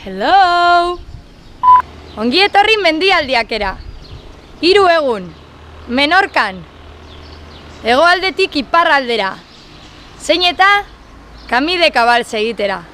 Hello! Ongi etorri mendialdiakera. 3 egun, Menorkan. Hegoaldetik iparraldera. Zein eta Camí de Cabals egitera.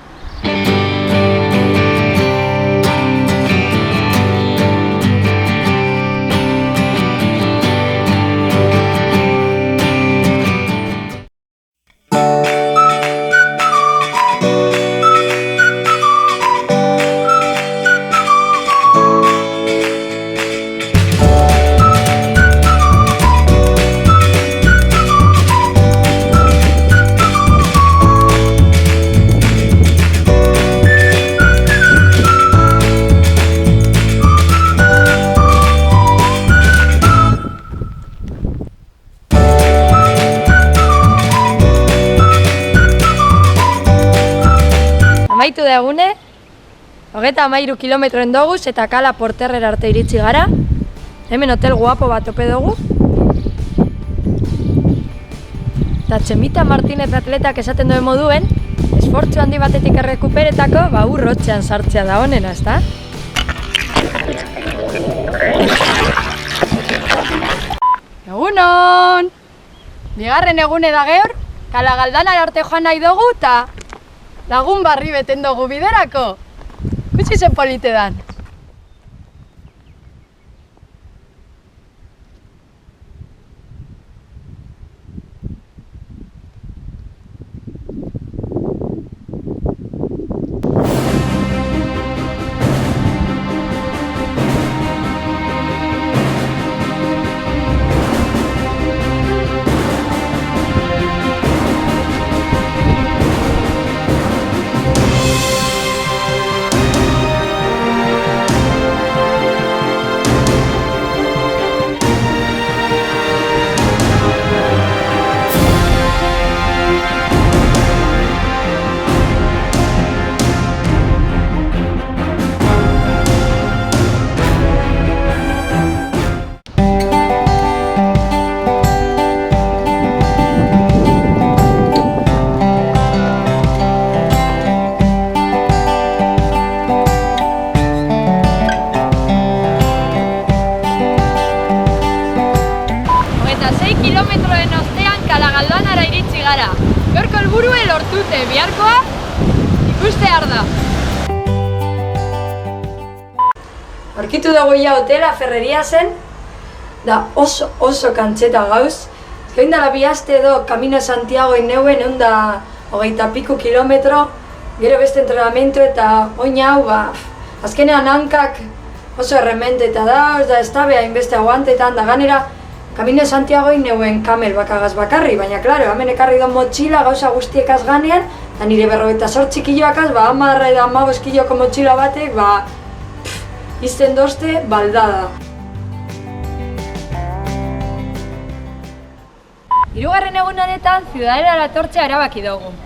Amaitu da egune, 33 kilometroen doguz eta Kala Porterrera arte iritsi gara. Hemen hotel guapo bat tope dugu. Eta Txemita Martinez atletak esaten duen moduen, esfortzu handi batetik errekuperetako, urrotxean sartzea da honena, ezta? Egunon! Bigarren egune da gaur, Kala Galdanara arte joan nahi dugu eta lagun barri beten dugu biderako. Gutxi zen polite dan. Kilometroen ostean Kala Galdanara iritsi gara. Gaurko helburua lortute, biharkoa ikustear da. Aurkitu dago ja hotela Ferreria zen, da oso kantxeta gauz. Gaindala 2 aste edo Camino Santiago ineuen 120 kilometro, gero beste entrenamentu eta oin hau, azkenean hankak oso errementeta da ez da beha inbeste aguantetan da ganera. Camino Santiago ineuen kamel bakagaz bakarri, baina klaro, hemen ekarri da motxila gauza guztiekaz ganean, eta nire 48 kiloakaz, 10 edo 15 kiloko motxila batek, izten dozte baldada. Hirugarren egun honetan, Ciudadela etortzea erabaki dugu.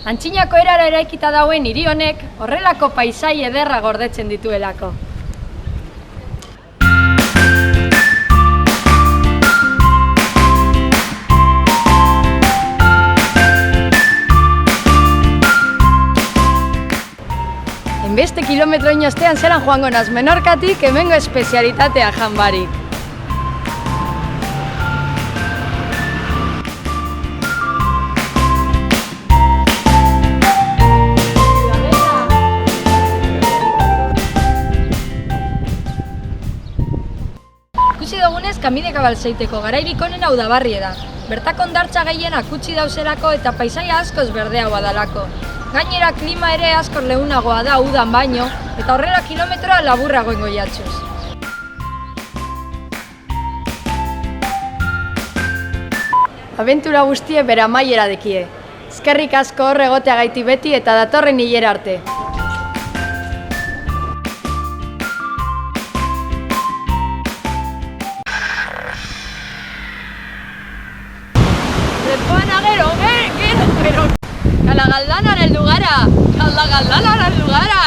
Antzinako erara eraikita dauen hiri honek, horrelako paisai ederra gordetzen dituelako. Beste kilometro inostean zelan joango naz Menorkatik hemengo espezialitatea jan barik. Ikusi dugunez Camí de Cabals egiteko garairik onena Udabarrie da. Bertako hondartza gehienak utzi dauzelako eta paisaia askoz berdea badalako. Gainera klima ere askor leunagoa da udan baino, eta horrela kilometroa laburrago ingoiatxuz. Abentura guztie bera amaiera dekie. Eskerrik asko hor egoteagaiti beti eta datorren hilera arte. Lepoan agero, gero! Kala Galdanara heldu gara! Kala Galdanara heldu gara!